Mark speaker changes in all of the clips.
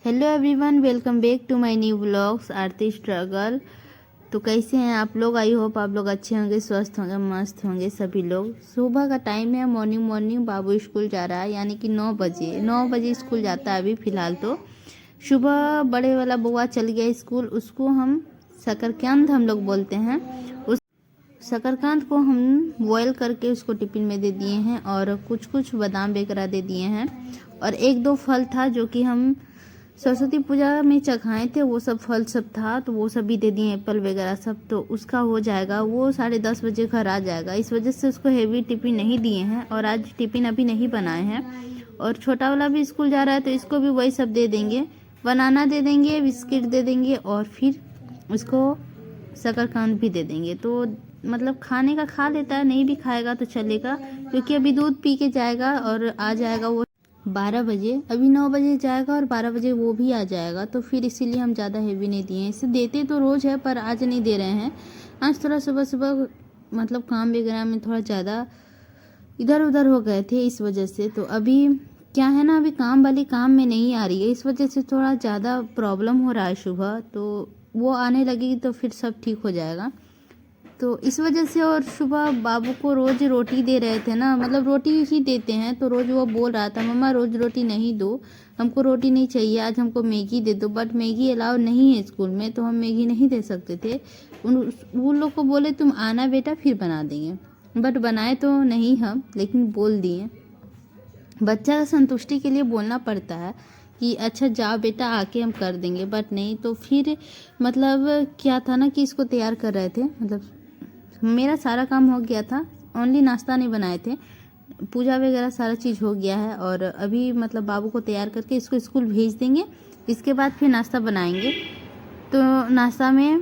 Speaker 1: Hello everyone, welcome back to my new vlogs Aarti struggle. तो कैसे हैं आप लोग? आई होप आप लोग अच्छे होंगे, स्वस्थ होंगे, मस्त होंगे सभी लोग। सुबह का टाइम है, मॉर्निंग बाबू स्कूल जा रहा है, यानी कि 9 बजे स्कूल जाता है अभी फ़िलहाल। तो सुबह बड़े वाला बुआ चल गया स्कूल, उसको हम शकरकंद हम लोग बोलते हैं। उस शकरकंद को हम बॉयल करके उसको टिफिन में दे दिए हैं और कुछ कुछ बादाम वगैरह दे दिए हैं और एक दो फल था जो कि हम सरस्वती पूजा में चखाए थे, वो सब फल सब था तो वो सब भी दे दिए, एप्पल वगैरह सब। तो उसका हो जाएगा, वो 10:30 बजे घर आ जाएगा। इस वजह से उसको हेवी टिफ़िन नहीं दिए हैं और आज टिफ़िन अभी नहीं बनाए हैं। और छोटा वाला भी स्कूल जा रहा है तो इसको भी वही सब दे देंगे, बनाना दे देंगे, बिस्किट दे देंगे और फिर उसको शकरकंद भी दे देंगे। तो मतलब खाने का खा लेता है, नहीं भी खाएगा तो चलेगा, क्योंकि अभी दूध पी के जाएगा और आ जाएगा वो 12 बजे। अभी 9 बजे जाएगा और 12 बजे वो भी आ जाएगा। तो फिर इसीलिए हम ज़्यादा हेवी नहीं दिए हैं। इसे देते तो रोज़ है पर आज नहीं दे रहे हैं। आज थोड़ा सुबह सुबह मतलब काम वगैरह में थोड़ा ज़्यादा इधर उधर हो गए थे, इस वजह से। तो अभी क्या है ना, अभी काम वाली काम में नहीं आ रही है, इस वजह से थोड़ा ज़्यादा प्रॉब्लम हो रहा है सुबह। तो वो आने लगेगी तो फिर सब ठीक हो जाएगा। तो इस वजह से। और सुबह बाबू को रोज़ रोटी दे रहे थे ना, मतलब रोटी ही देते हैं। तो रोज़ वो बोल रहा था, मम्मा रोज़ रोटी नहीं दो, हमको रोटी नहीं चाहिए, आज हमको मैगी दे दो। बट मैगी अलाउ नहीं है स्कूल में, तो हम मैगी नहीं दे सकते थे। उन लोग को बोले तुम आना बेटा फिर बना देंगे, बट बनाए तो नहीं हम, लेकिन बोल दिए। बच्चा का संतुष्टि के लिए बोलना पड़ता है कि अच्छा जाओ बेटा आके हम कर देंगे, बट नहीं। तो फिर मतलब क्या था ना कि इसको तैयार कर रहे थे, मतलब मेरा सारा काम हो गया था, ओनली नाश्ता नहीं बनाए थे, पूजा वगैरह सारा चीज़ हो गया है। और अभी मतलब बाबू को तैयार करके इसको स्कूल भेज देंगे, इसके बाद फिर नाश्ता बनाएंगे। तो नाश्ता में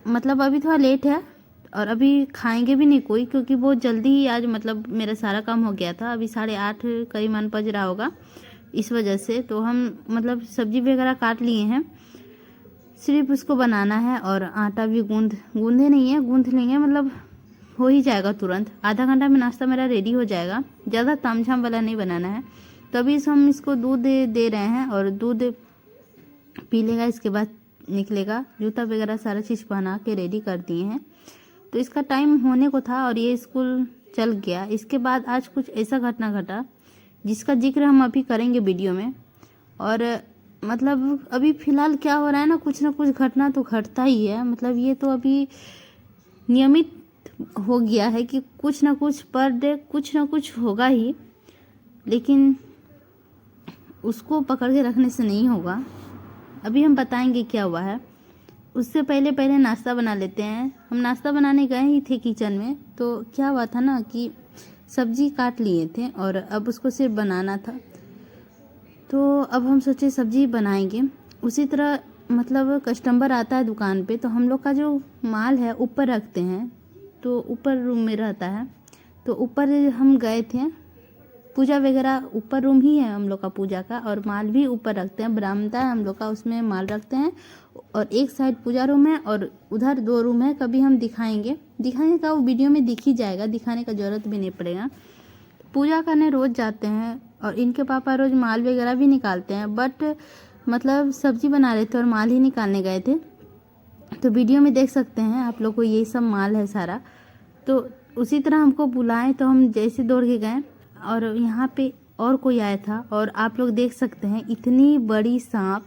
Speaker 1: मतलब अभी थोड़ा लेट है और अभी खाएंगे भी नहीं कोई, क्योंकि बहुत जल्दी ही आज मतलब मेरा सारा काम हो गया था। अभी 8:30 करीबन बज रहा होगा, इस वजह से। तो हम मतलब सब्जी वगैरह काट लिए हैं, सिर्फ उसको बनाना है। और आटा भी गूंदे नहीं है, गूंद लेंगे, मतलब हो ही जाएगा तुरंत। आधा घंटा में नाश्ता मेरा रेडी हो जाएगा, ज़्यादा तामझाम वाला नहीं बनाना है। तो अभी हम इसको दूध दे रहे हैं और दूध पी लेगा, इसके बाद निकलेगा। जूता वगैरह सारा चीज़ पहना के रेडी कर दिए हैं। तो इसका टाइम होने को था और ये स्कूल चल गया। इसके बाद आज कुछ ऐसा घटना घटा जिसका जिक्र हम अभी करेंगे वीडियो में। और मतलब अभी फ़िलहाल क्या हो रहा है ना कुछ घटना तो घटता ही है। मतलब ये तो अभी नियमित हो गया है कि कुछ ना कुछ पर डे कुछ ना कुछ होगा ही, लेकिन उसको पकड़ के रखने से नहीं होगा। अभी हम बताएंगे क्या हुआ है। उससे पहले नाश्ता बना लेते हैं। हम नाश्ता बनाने गए ही थे किचन में, तो क्या हुआ था ना कि सब्जी काट लिए थे और अब उसको सिर्फ बनाना था। तो अब हम सोचे सब्जी बनाएंगे। उसी तरह मतलब कस्टमर आता है दुकान पे, तो हम लोग का जो माल है ऊपर रखते हैं, तो ऊपर रूम में रहता है। तो ऊपर हम गए थे, पूजा वगैरह ऊपर रूम ही है हम लोग का पूजा का, और माल भी ऊपर रखते हैं। बरामदा है हम लोग का, उसमें माल रखते हैं और एक साइड पूजा रूम है और उधर 2 रूम है। कभी हम दिखाने का वो वीडियो में दिख ही जाएगा, दिखाने का ज़रूरत भी नहीं पड़ेगा। पूजा करने रोज़ जाते हैं और इनके पापा रोज़ माल वगैरह भी निकालते हैं, बट मतलब सब्जी बना रहे थे और माल ही निकालने गए थे। तो वीडियो में देख सकते हैं आप लोग को, यही सब माल है सारा। तो उसी तरह हमको बुलाएं तो हम जैसे दौड़ के गए और यहाँ पे और कोई आया था और आप लोग देख सकते हैं इतनी बड़ी सांप।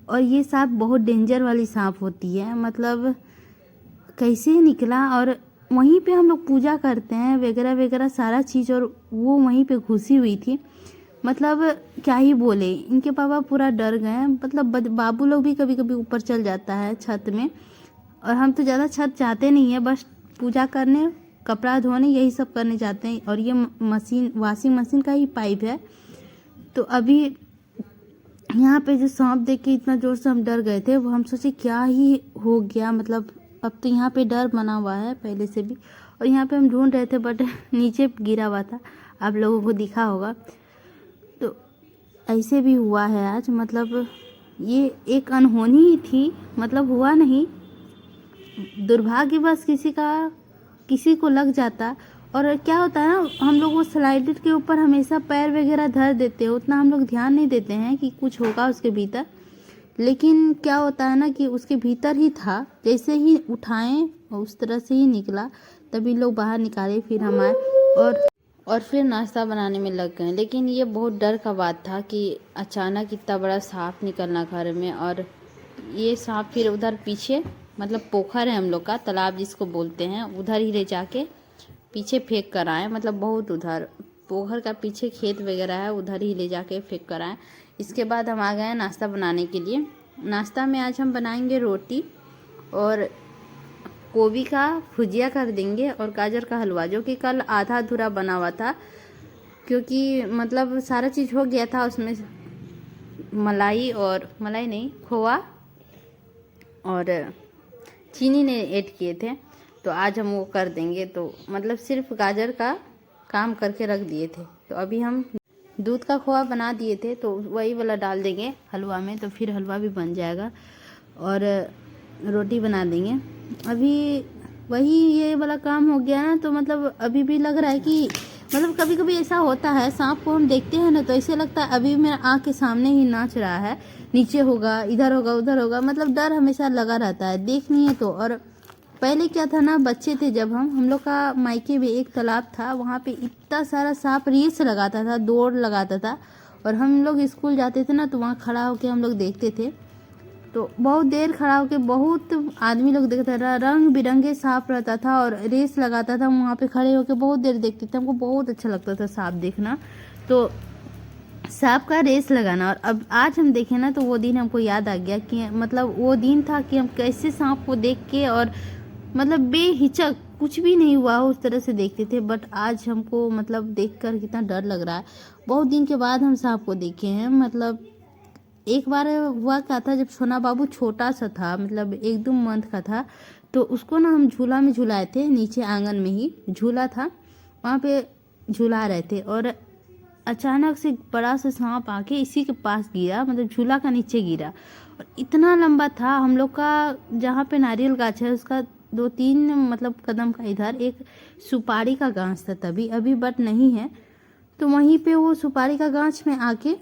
Speaker 1: और ये सांप बहुत डेंजर वाली सांप होती है, मतलब कैसे निकला। और वहीं पे हम लोग पूजा करते हैं वगैरह वगैरह सारा चीज़, और वो वहीं पे घुसी हुई थी। मतलब क्या ही बोले, इनके पापा पूरा डर गए। मतलब बाबू लोग भी कभी कभी ऊपर चल जाता है छत में, और हम तो ज़्यादा छत जाते नहीं है, बस पूजा करने, कपड़ा धोने, यही सब करने जाते हैं। और ये मशीन वॉशिंग मशीन का ही पाइप है। तो अभी यहाँ पे जो सांप देख के इतना ज़ोर से हम डर गए थे, वो हम सोचे क्या ही हो गया। मतलब अब तो यहाँ पे डर बना हुआ है पहले से भी। और यहाँ पे हम ढूंढ रहे थे बट नीचे गिरा हुआ था, आप लोगों को दिखा होगा। तो ऐसे भी हुआ है आज, मतलब ये एक अनहोनी ही थी, मतलब हुआ नहीं, दुर्भाग्यवश किसी को लग जाता और क्या होता है ना, हम लोग वो स्लाइडर के ऊपर हमेशा पैर वगैरह धर देते हैं, उतना हम लोग ध्यान नहीं देते हैं कि कुछ होगा उसके भीतर। लेकिन क्या होता है ना कि उसके भीतर ही था, जैसे ही उठाएं और उस तरह से ही निकला, तभी लोग बाहर निकाले, फिर हम आए और फिर नाश्ता बनाने में लग गए। लेकिन ये बहुत डर का बात था कि अचानक इतना बड़ा सांप निकलना घर में, और ये सांप फिर उधर पीछे, मतलब पोखर है हम लोग का, तालाब जिसको बोलते हैं, उधर ही ले जाके पीछे फेंक कर आए। मतलब बहुत उधर पोखर का पीछे खेत वगैरह है, उधर ही ले जाके फेंक कर आए। इसके बाद हम आ गए नाश्ता बनाने के लिए। नाश्ता में आज हम बनाएंगे रोटी और गोभी का भुजिया कर देंगे और गाजर का हलवा, जो कि कल आधा अधूरा बना हुआ था, क्योंकि मतलब सारा चीज़ हो गया था उसमें, मलाई नहीं, खोआ और चीनी ने ऐड किए थे, तो आज हम वो कर देंगे। तो मतलब सिर्फ गाजर का काम करके रख दिए थे, तो अभी हम दूध का खोआ बना दिए थे, तो वही वाला डाल देंगे हलवा में, तो फिर हलवा भी बन जाएगा और रोटी बना देंगे। अभी वही ये वाला काम हो गया ना, तो मतलब अभी भी लग रहा है कि मतलब कभी कभी ऐसा होता है, सांप को हम देखते हैं ना तो ऐसे लगता है अभी मेरा आँख के सामने ही नाच रहा है, नीचे होगा, इधर होगा, उधर होगा, मतलब डर हमेशा लगा रहता है, देख नहीं है तो। और पहले क्या था ना, बच्चे थे जब हम लोग का मायके में एक तालाब था, वहाँ पे इतना सारा सांप रेस लगाता था, दौड़ लगाता था, और हम लोग स्कूल जाते थे ना तो वहाँ खड़ा होके हम लोग देखते थे। तो बहुत देर खड़ा होके बहुत आदमी लोग देखता था, रंग बिरंगे सांप रहता था और रेस लगाता था, वहाँ पे खड़े होके बहुत देर देखते थे, हमको बहुत अच्छा लगता था सांप देखना। तो सांप का रेस लगाना, और अब आज हम देखें ना तो वो दिन हमको याद आ गया कि मतलब वो दिन था कि हम कैसे सांप को देख के और मतलब बेहिचक, कुछ भी नहीं हुआ उस तरह से देखते थे। बट आज हमको मतलब देखकर कितना डर लग रहा है। बहुत दिन के बाद हम सांप को देखे हैं। मतलब एक बार हुआ क्या था, जब सोना बाबू छोटा सा था, मतलब 1-2 मंथ का था, तो उसको ना हम झूला में झुलाए थे, नीचे आंगन में ही झूला था, वहाँ पे झुला रहे थे, और अचानक से बड़ा सा सांप आके इसी के पास गिरा, मतलब झूला का नीचे गिरा, और इतना लंबा था। हम लोग का जहाँ पे नारियल गाछ है उसका 2-3 मतलब कदम का इधर एक सुपारी का गाछ था तभी, अभी बट नहीं है। तो वहीं पे वो सुपारी का गाछ में आके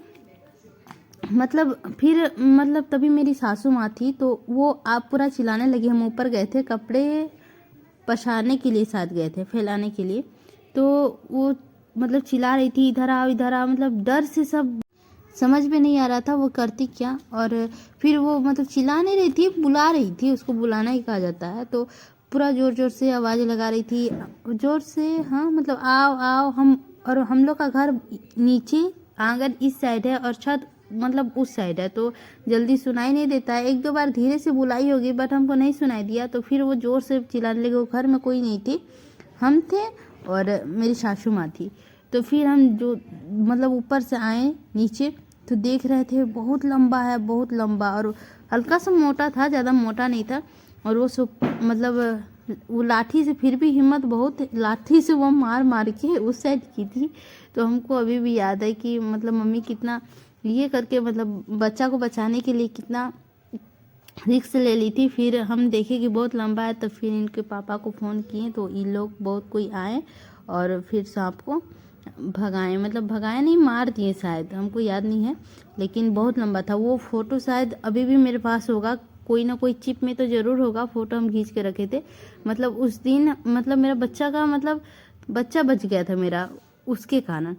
Speaker 1: मतलब फिर मतलब तभी मेरी सासू माँ थी, तो वो आप पूरा चिल्लाने लगी। हम ऊपर गए थे, कपड़े पसारने के लिए साथ गए थे, फैलाने के लिए, तो वो मतलब चिल्ला रही थी, इधर आओ इधर आओ, मतलब डर से सब समझ में नहीं आ रहा था वो करती क्या। और फिर वो मतलब चिल्ला नहीं रही थी, बुला रही थी, उसको बुलाना ही कहा जाता है। तो पूरा ज़ोर ज़ोर से आवाज़ लगा रही थी, ज़ोर से, हाँ मतलब आओ आओ। हम लोग का घर नीचे, आंगन इस साइड है और छत मतलब उस साइड है, तो जल्दी सुनाई नहीं देता है। 1-2 बार धीरे से बुलाई होगी बट हमको नहीं सुनाई दिया, तो फिर वो ज़ोर से चिल्लाने लगे। वो घर में कोई नहीं थी, हम थे और मेरी सासू माँ थी। तो फिर हम जो मतलब ऊपर से आए नीचे, तो देख रहे थे बहुत लंबा है, बहुत लंबा, और हल्का सा मोटा था, ज़्यादा मोटा नहीं था। और वो मतलब वो लाठी से, फिर भी हिम्मत बहुत, लाठी से वो मार मार के उस साइड की थी। तो हमको अभी भी याद है कि मतलब मम्मी कितना ये करके मतलब बच्चा को बचाने के लिए कितना रिक्स ले ली थी। फिर हम देखे कि बहुत लंबा है, तो फिर इनके पापा को फ़ोन किए, तो इन लोग बहुत कोई आए और फिर सांप को भगाए, मतलब भगाए नहीं, मार दिए शायद, हमको याद नहीं है, लेकिन बहुत लंबा था। वो फ़ोटो शायद अभी भी मेरे पास होगा, कोई ना कोई चिप में तो ज़रूर होगा, फ़ोटो हम खींच के रखे थे। मतलब उस दिन मतलब मेरा बच्चा का मतलब बच्चा बच गया था मेरा उसके कारण।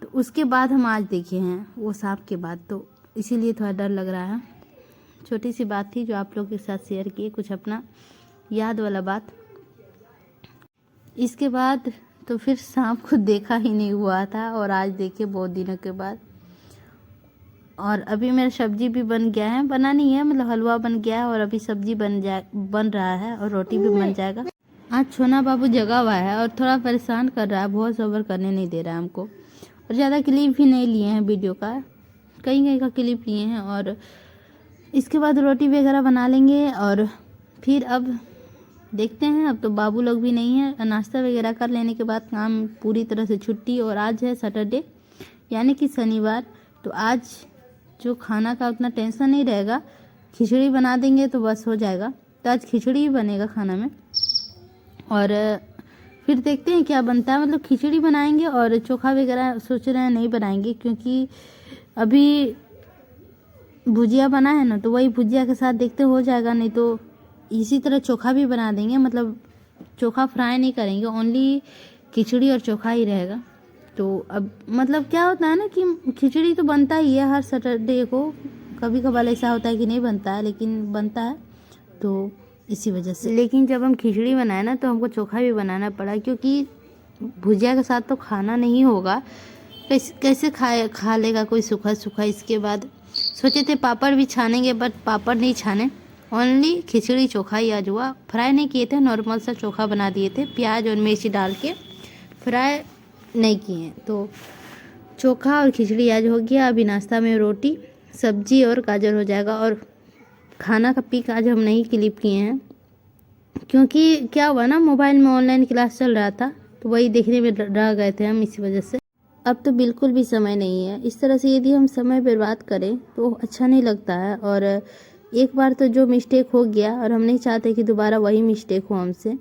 Speaker 1: तो उसके बाद हम आज देखे हैं वो सांप के बाद, तो इसीलिए थोड़ा डर लग रहा है। छोटी सी बात थी जो आप लोग के साथ शेयर किए, कुछ अपना याद वाला बात। इसके बाद तो फिर सांप को देखा ही नहीं हुआ था, और आज देखे बहुत दिनों के बाद। और अभी मेरा सब्जी भी बन गया है, बना नहीं है मतलब हलवा बन गया है, और अभी सब्जी बन रहा है और रोटी भी बन जाएगा। आज छोना बाबू जगा हुआ है और थोड़ा परेशान कर रहा है, बहुत सब्र करने नहीं दे रहा है हमको। और ज़्यादा क्लिप भी नहीं लिए हैं वीडियो का, कहीं कहीं का क्लिप लिए हैं। और इसके बाद रोटी वगैरह बना लेंगे, और फिर अब देखते हैं। अब तो बाबू लोग भी नहीं है, नाश्ता वगैरह कर लेने के बाद काम पूरी तरह से छुट्टी। और आज है सैटरडे यानी कि शनिवार, तो आज जो खाना का उतना टेंशन नहीं रहेगा, खिचड़ी बना देंगे तो बस हो जाएगा। तो आज खिचड़ी ही बनेगा खाना में। और फिर देखते हैं क्या बनता है। मतलब खिचड़ी बनाएंगे और चोखा वगैरह सोच रहे हैं नहीं बनाएंगे, क्योंकि अभी भुजिया बना है ना, तो वही भुजिया के साथ देखते हो जाएगा, नहीं तो इसी तरह चोखा भी बना देंगे। मतलब चोखा फ्राई नहीं करेंगे, ओनली खिचड़ी और चोखा ही रहेगा। तो अब मतलब क्या होता है ना कि खिचड़ी तो बनता ही है हर सैटरडे को, कभी कभार ऐसा होता है कि नहीं बनता है, लेकिन बनता है, तो इसी वजह से। लेकिन जब हम खिचड़ी बनाए ना, तो हमको चोखा भी बनाना पड़ा, क्योंकि भुजिया के साथ तो खाना नहीं होगा। कैसे खा लेगा कोई सूखा सूखा। इसके बाद सोचे थे पापड़ भी छानेंगे, बट पापड़ नहीं छाने, ओनली खिचड़ी चोखा ही आज हुआ। फ्राई नहीं किए थे, नॉर्मल सा चोखा बना दिए थे, प्याज और मिर्ची डाल के, फ्राई नहीं किए। तो चोखा और खिचड़ी आज हो गया। अभी नाश्ता में रोटी सब्जी और गाजर हो जाएगा। और खाना का पिक आज हम नहीं क्लिप किए हैं, क्योंकि क्या हुआ ना, मोबाइल में ऑनलाइन क्लास चल रहा था, तो वही देखने में रह गए थे हम, इसी वजह से। अब तो बिल्कुल भी समय नहीं है। इस तरह से यदि हम समय बर्बाद करें तो अच्छा नहीं लगता है। और एक बार तो जो मिस्टेक हो गया, और हम नहीं चाहते कि दोबारा वही मिस्टेक हो हमसे।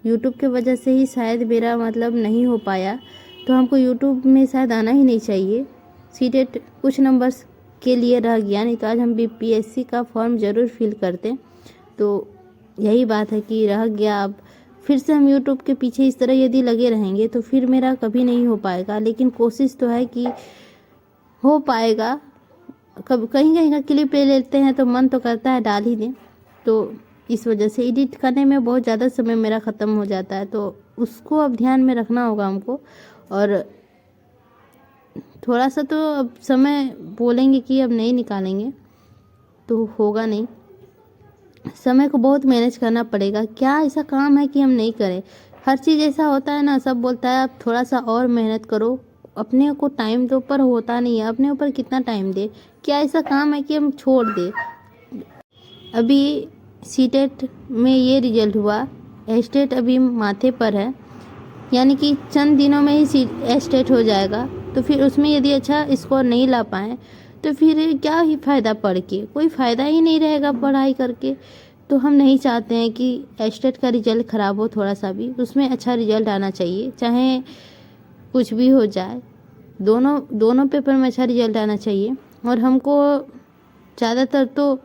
Speaker 1: यूट्यूब के वजह से ही शायद मेरा मतलब नहीं हो पाया, तो हमको यूट्यूब में शायद आना ही नहीं चाहिए। सीटेट कुछ नंबर्स के लिए रह गया, नहीं तो आज हम बीपीएससी का फॉर्म ज़रूर फिल करते। तो यही बात है कि रह गया। अब फिर से हम यूट्यूब के पीछे इस तरह यदि लगे रहेंगे तो फिर मेरा कभी नहीं हो पाएगा। लेकिन कोशिश तो है कि हो पाएगा। कभी कहीं कहीं का क्लिप ले लेते हैं तो मन तो करता है डाल ही दें, तो इस वजह से एडिट करने में बहुत ज़्यादा समय मेरा ख़त्म हो जाता है। तो उसको अब ध्यान में रखना होगा हमको। और थोड़ा सा तो अब समय बोलेंगे कि अब नहीं निकालेंगे तो होगा नहीं। समय को बहुत मैनेज करना पड़ेगा। क्या ऐसा काम है कि हम नहीं करें। हर चीज़ ऐसा होता है ना, सब बोलता है आप थोड़ा सा और मेहनत करो, अपने को टाइम तो ऊपर होता नहीं है, अपने ऊपर कितना टाइम दे। क्या ऐसा काम है कि हम छोड़ दें। अभी सीटेट में ये रिजल्ट हुआ, एस्टेट अभी माथे पर है, यानी कि चंद दिनों में ही एस्टेट हो जाएगा। तो फिर उसमें यदि अच्छा स्कोर नहीं ला पाए तो फिर क्या ही फ़ायदा पढ़ के, कोई फ़ायदा ही नहीं रहेगा पढ़ाई करके। तो हम नहीं चाहते हैं कि एस्टेट का रिजल्ट ख़राब हो थोड़ा सा भी, उसमें अच्छा रिजल्ट आना चाहिए, चाहे कुछ भी हो जाए। दोनों पेपर में अच्छा रिजल्ट आना चाहिए। और हमको ज़्यादातर तो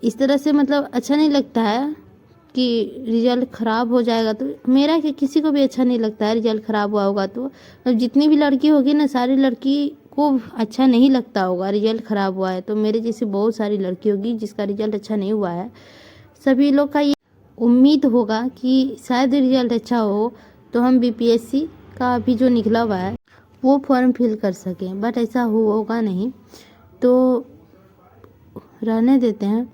Speaker 1: इस तरह से मतलब अच्छा नहीं लगता है कि रिजल्ट ख़राब हो जाएगा। तो मेरा कि किसी को भी अच्छा नहीं लगता है रिजल्ट ख़राब हुआ होगा। तो अब जितनी भी लड़की होगी ना, सारी लड़की को अच्छा नहीं लगता होगा रिजल्ट ख़राब हुआ है। तो मेरे जैसी बहुत सारी लड़की होगी जिसका रिजल्ट अच्छा नहीं हुआ है। सभी लोग का ये उम्मीद होगा कि शायद रिजल्ट अच्छा हो तो हम बीपीएससी का अभी जो निकला हुआ है वो फॉर्म फिल कर सकें, बट ऐसा होगा नहीं। तो रहने देते हैं,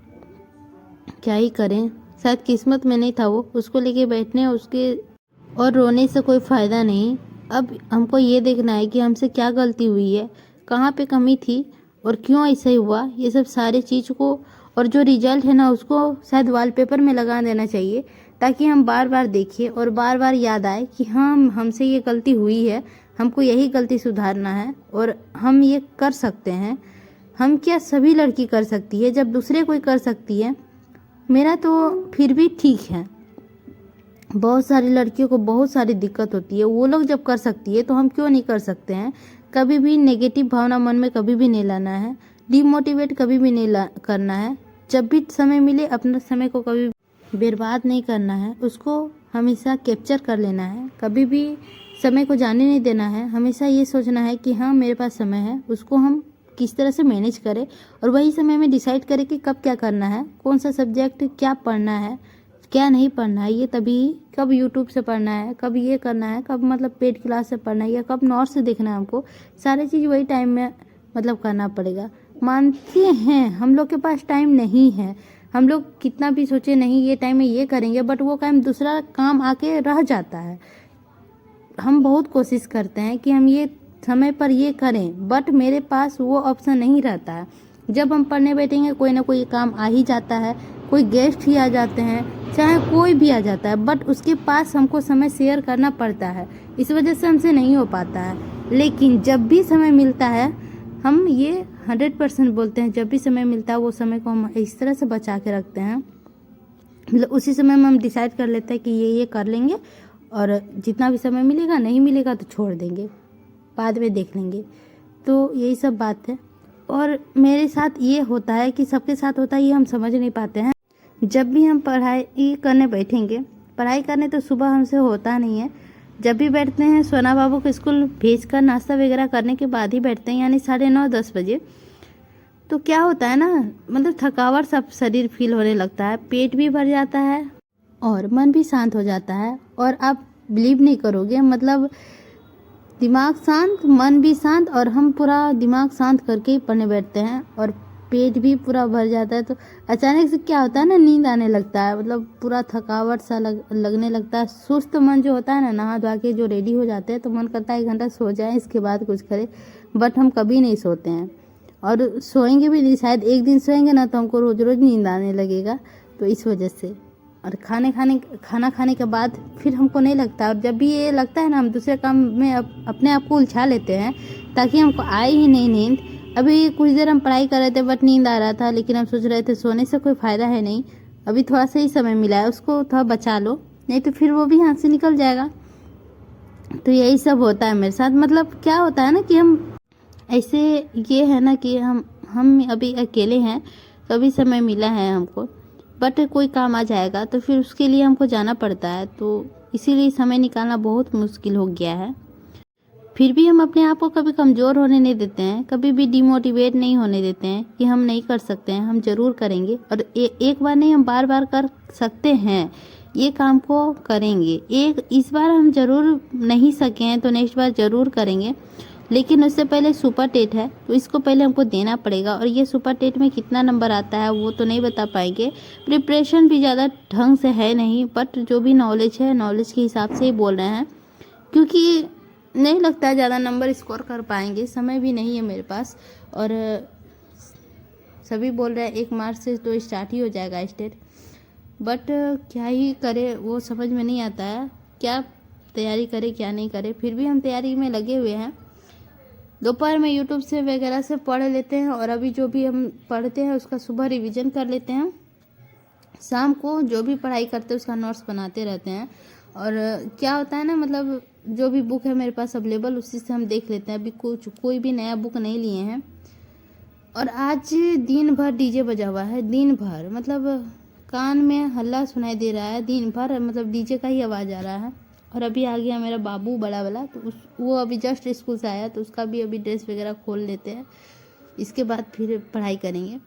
Speaker 1: क्या ही करें। शायद किस्मत में नहीं था वो, उसको लेके बैठने उसके और रोने से कोई फ़ायदा नहीं। अब हमको ये देखना है कि हमसे क्या गलती हुई है, कहाँ पे कमी थी और क्यों ऐसा ही हुआ। ये सब सारी चीज़ को, और जो रिजल्ट है ना उसको शायद वॉलपेपर में लगा देना चाहिए, ताकि हम बार बार देखिए और बार बार याद आए कि हाँ हमसे ये गलती हुई है, हमको यही गलती सुधारना है और हम ये कर सकते हैं। हम क्या, सभी लड़की कर सकती है। जब दूसरे कोई कर सकती है, मेरा तो फिर भी ठीक है। बहुत सारी लड़कियों को बहुत सारी दिक्कत होती है, वो लोग जब कर सकती है तो हम क्यों नहीं कर सकते हैं। कभी भी नेगेटिव भावना मन में कभी भी नहीं लाना है, डिमोटिवेट कभी भी नहीं करना है। जब भी समय मिले अपना समय को कभी बर्बाद नहीं करना है, उसको हमेशा कैप्चर कर लेना है। कभी भी समय को जाने नहीं देना है। हमेशा ये सोचना है कि हाँ मेरे पास समय है, उसको हम किस तरह से मैनेज करें और वही समय में डिसाइड करें कि कब क्या करना है, कौन सा सब्जेक्ट क्या पढ़ना है, क्या नहीं पढ़ना है। ये तभी कब यूट्यूब से पढ़ना है, कब ये करना है, कब मतलब पेड क्लास से पढ़ना है, या कब नोट्स से देखना है। हमको सारी चीज़ वही टाइम में मतलब करना पड़ेगा। मानते हैं हम लोग के पास टाइम नहीं है, हम लोग कितना भी सोचे नहीं ये टाइम में ये करेंगे, बट वो काम दूसरा काम आके रह जाता है। हम बहुत कोशिश करते हैं कि हम ये समय पर ये करें, बट मेरे पास वो ऑप्शन नहीं रहता है। जब हम पढ़ने बैठेंगे कोई ना कोई काम आ ही जाता है, कोई गेस्ट ही आ जाते हैं, चाहे कोई भी आ जाता है, बट उसके पास हमको समय शेयर करना पड़ता है। इस वजह से हमसे नहीं हो पाता है। लेकिन जब भी समय मिलता है, हम ये 100% बोलते हैं, जब भी समय मिलता है वो समय को हम इस तरह से बचा के रखते हैं। मतलब उसी समय में हम डिसाइड कर लेते हैं कि ये कर लेंगे और जितना भी समय मिलेगा, नहीं मिलेगा तो छोड़ देंगे, बाद में देख लेंगे। तो यही सब बात है। और मेरे साथ ये होता है कि सबके साथ होता है, ये हम समझ नहीं पाते हैं। जब भी हम पढ़ाई करने बैठेंगे, पढ़ाई करने तो सुबह हमसे होता नहीं है। जब भी बैठते हैं सोना बाबू को स्कूल भेज कर नाश्ता वगैरह करने के बाद ही बैठते हैं, यानी 9:30-10 बजे। तो क्या होता है ना, मतलब थकावट सब शरीर फील होने लगता है, पेट भी भर जाता है और मन भी शांत हो जाता है। और आप बिलीव नहीं करोगे, मतलब दिमाग शांत, मन भी शांत, और हम पूरा दिमाग शांत करके ही पढ़ने बैठते हैं और पेट भी पूरा भर जाता है। तो अचानक से क्या होता है ना, नींद आने लगता है, मतलब पूरा थकावट सा लगने लगता है। सुस्त मन जो होता है ना, नहा धोआ के जो रेडी हो जाते हैं तो मन करता है 1 घंटा सो जाए, इसके बाद कुछ करें। बट हम कभी नहीं सोते हैं और सोएंगे भी नहीं। शायद एक दिन सोएंगे ना तो हमको रोज रोज नींद आने लगेगा, तो इस वजह से। और खाना खाने के बाद फिर हमको नहीं लगता, और जब भी ये लगता है ना, हम दूसरे काम में अपने आप को उलझा लेते हैं ताकि हमको आए ही नहीं नींद। अभी कुछ देर हम पढ़ाई कर रहे थे बट नींद आ रहा था, लेकिन हम सोच रहे थे सोने से कोई फ़ायदा है नहीं, अभी थोड़ा सा ही समय मिला है, उसको थोड़ा बचा लो, नहीं तो फिर वो भी हाथ से निकल जाएगा। तो यही सब होता है मेरे साथ। मतलब क्या होता है ना कि हम ऐसे, ये है ना कि हम अभी अकेले हैं, तो अभी समय मिला है हमको, बट कोई काम आ जाएगा तो फिर उसके लिए हमको जाना पड़ता है, तो इसीलिए समय निकालना बहुत मुश्किल हो गया है। फिर भी हम अपने आप को कभी कमज़ोर होने नहीं देते हैं, कभी भी डिमोटिवेट नहीं होने देते हैं कि हम नहीं कर सकते हैं, हम ज़रूर करेंगे। और एक बार नहीं, हम बार बार कर सकते हैं, ये काम को करेंगे। इस बार हम ज़रूर नहीं सके हैं तो नेक्स्ट बार ज़रूर करेंगे, लेकिन उससे पहले सुपर टेट है तो इसको पहले हमको देना पड़ेगा। और ये सुपर टेट में कितना नंबर आता है वो तो नहीं बता पाएंगे, प्रिपरेशन भी ज़्यादा ढंग से है नहीं, बट जो भी नॉलेज है, नॉलेज के हिसाब से ही बोल रहे हैं, क्योंकि नहीं लगता है ज़्यादा नंबर स्कोर कर पाएंगे, समय भी नहीं है मेरे पास। और सभी बोल रहे हैं 1 मार्च से तो स्टार्ट ही हो जाएगा स्टेट, बट क्या ही करे वो समझ में नहीं आता है, क्या तैयारी करे क्या नहीं करे। फिर भी हम तैयारी में लगे हुए हैं। दोपहर में यूट्यूब से वगैरह से पढ़ लेते हैं, और अभी जो भी हम पढ़ते हैं उसका सुबह रिवीजन कर लेते हैं, शाम को जो भी पढ़ाई करते हैं उसका नोट्स बनाते रहते हैं। और क्या होता है ना, मतलब जो भी बुक है मेरे पास अवेलेबल उसी से हम देख लेते हैं। अभी कोई भी नया बुक नहीं लिए हैं। और आज दिन भर डीजे बजा हुआ है, दिन भर, मतलब कान में हल्ला सुनाई दे रहा है, दिन भर मतलब डीजे का ही आवाज़ आ रहा है। और अभी आ गया मेरा बाबू बड़ा वाला, तो वो अभी जस्ट स्कूल से आया, तो उसका भी अभी ड्रेस वगैरह खोल लेते हैं, इसके बाद फिर पढ़ाई करेंगे।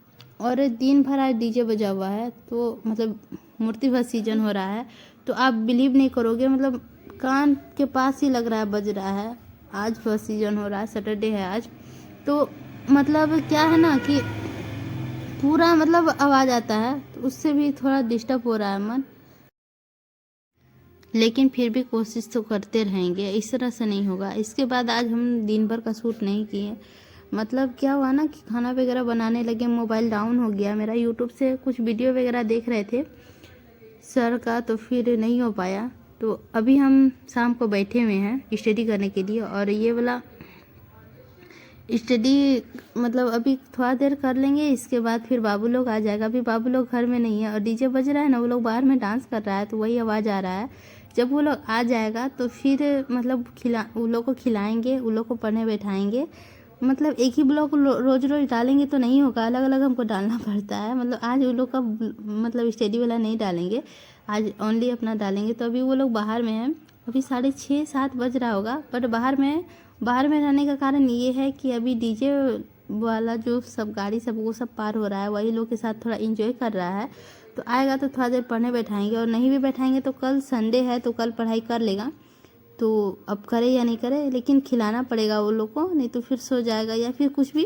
Speaker 1: और दिन भर आज डीजे बजा हुआ है, तो मतलब मूर्ति विसर्जन हो रहा है, तो आप बिलीव नहीं करोगे, मतलब कान के पास ही लग रहा है बज रहा है। आज विसर्जन हो रहा है, सैटरडे है आज, तो मतलब क्या है ना कि पूरा मतलब आवाज़ आता है, तो उससे भी थोड़ा डिस्टर्ब हो रहा है मन, लेकिन फिर भी कोशिश तो करते रहेंगे, इस तरह से नहीं होगा। इसके बाद आज हम दिन भर का शूट नहीं किए, मतलब क्या हुआ ना कि खाना वगैरह बनाने लगे, मोबाइल डाउन हो गया मेरा, यूट्यूब से कुछ वीडियो वगैरह देख रहे थे सर का, तो फिर नहीं हो पाया। तो अभी हम शाम को बैठे हुए हैं स्टडी करने के लिए, और ये वाला स्टडी मतलब अभी थोड़ा देर कर लेंगे, इसके बाद फिर बाबू लोग आ जाएगा। अभी बाबू लोग घर में नहीं है और डीजे बज रहा है ना, वो लोग बाहर में डांस कर रहा है, तो वही आवाज़ आ रहा है। जब वो लोग आ जाएगा तो फिर मतलब उन लोग को खिलाएंगे, उन लोग को पढ़ने बैठाएंगे। मतलब एक ही ब्लॉग रोज रोज डालेंगे तो नहीं होगा, अलग अलग हमको डालना पड़ता है। मतलब आज उन लोग का मतलब स्टडी वाला नहीं डालेंगे, आज ओनली अपना डालेंगे। तो अभी वो लोग बाहर में हैं, अभी 6:30-7 बज रहा होगा, बट बाहर में रहने का कारण ये है कि अभी डीजे वाला जो सब गाड़ी सब वो सब पार हो रहा है, वही लोग के साथ थोड़ा एंजॉय कर रहा है। तो आएगा तो थोड़ा देर पढ़ने बैठाएंगे, और नहीं भी बैठाएंगे तो कल संडे है तो कल पढ़ाई कर लेगा। तो अब करे या नहीं करे, लेकिन खिलाना पड़ेगा वो लोग को, नहीं तो फिर सो जाएगा या फिर कुछ भी,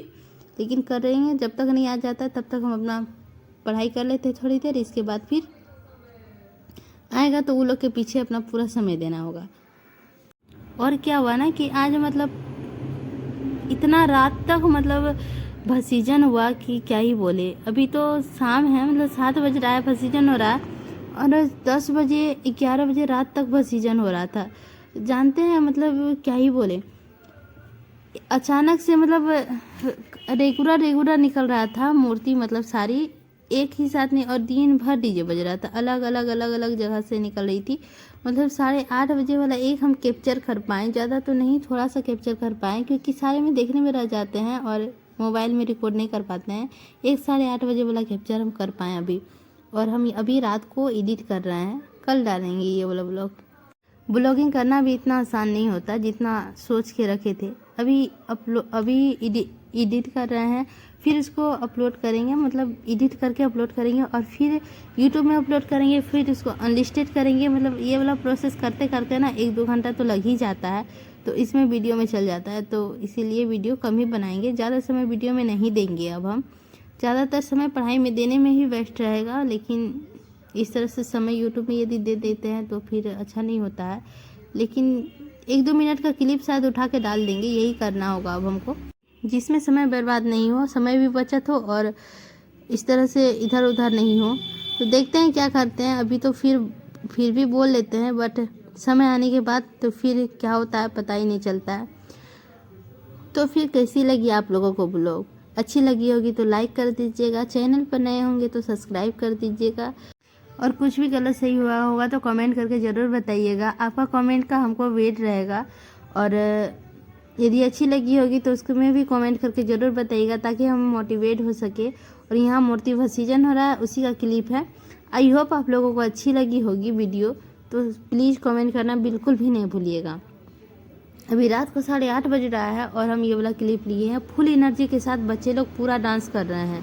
Speaker 1: लेकिन करेंगे। जब तक नहीं आ जाता तब तक हम अपना पढ़ाई कर लेते हैं थोड़ी देर, इसके बाद फिर आएगा तो वो लोग के पीछे अपना पूरा समय देना होगा। और क्या हुआ ना कि आज मतलब इतना रात तक मतलब भसीजन हुआ कि क्या ही बोले। अभी तो शाम है, मतलब 7 बज रहा है, भसीजन हो रहा है, और 10 बजे 11 बजे रात तक भसीजन हो रहा था। जानते हैं मतलब क्या ही बोले, अचानक से मतलब रेगुलर निकल रहा था मूर्ति, मतलब सारी एक ही साथ नहीं, और दिन भर डीजे बज रहा था, अलग अलग जगह से निकल रही थी। मतलब 8:30 बजे वाला एक हम कैप्चर कर पाएँ, ज़्यादा तो नहीं, थोड़ा सा कैप्चर कर पाएँ, क्योंकि सारे में देखने में रह जाते हैं और मोबाइल में रिकॉर्ड नहीं कर पाते हैं। एक 8:30 बजे वाला कैप्चर हम कर पाएँ अभी, और हम अभी रात को एडिट कर रहे हैं, कल डालेंगे ये वाला ब्लॉग। ब्लॉगिंग करना भी इतना आसान नहीं होता जितना सोच के रखे थे। अभी एडिट कर रहे हैं, फिर इसको अपलोड करेंगे, मतलब एडिट करके अपलोड करेंगे और फिर यूट्यूब में अपलोड करेंगे, फिर इसको अनलिस्टेड करेंगे। मतलब ये वाला प्रोसेस करते करते ना 1-2 घंटा तो लग ही जाता है, तो इसमें वीडियो में चल जाता है। तो इसीलिए वीडियो कम ही बनाएंगे, ज़्यादा समय वीडियो में नहीं देंगे। अब हम ज़्यादातर समय पढ़ाई में देने में ही वेस्ट रहेगा, लेकिन इस तरह से समय यूट्यूब में यदि दे देते हैं तो फिर अच्छा नहीं होता है। लेकिन 1-2 मिनट का क्लिप शायद उठा के डाल देंगे, यही करना होगा अब हमको, जिसमें समय बर्बाद नहीं हो, समय भी बचत हो और इस तरह से इधर उधर नहीं हो। तो देखते हैं क्या करते हैं। अभी तो फिर भी बोल लेते हैं, बट समय आने के बाद तो फिर क्या होता है पता ही नहीं चलता है। तो फिर कैसी लगी आप लोगों को ब्लॉग? अच्छी लगी होगी तो लाइक कर दीजिएगा, चैनल पर नए होंगे तो सब्सक्राइब कर दीजिएगा, और कुछ भी गलत सही हुआ होगा तो कमेंट करके ज़रूर बताइएगा। आपका कमेंट का हमको वेट रहेगा, और यदि अच्छी लगी होगी तो उसको में भी कमेंट करके ज़रूर बताइएगा, ताकि हम मोटिवेट हो सके। और यहाँ मूर्ति विसर्जन हो रहा है, उसी का क्लिप है। आई होप आप लोगों को अच्छी लगी होगी वीडियो, तो प्लीज़ कमेंट करना बिल्कुल भी नहीं भूलिएगा। अभी रात को 8:30 बज रहा है और हम ये वाला क्लिप लिए हैं। फुल एनर्जी के साथ बच्चे लोग पूरा डांस कर रहे हैं।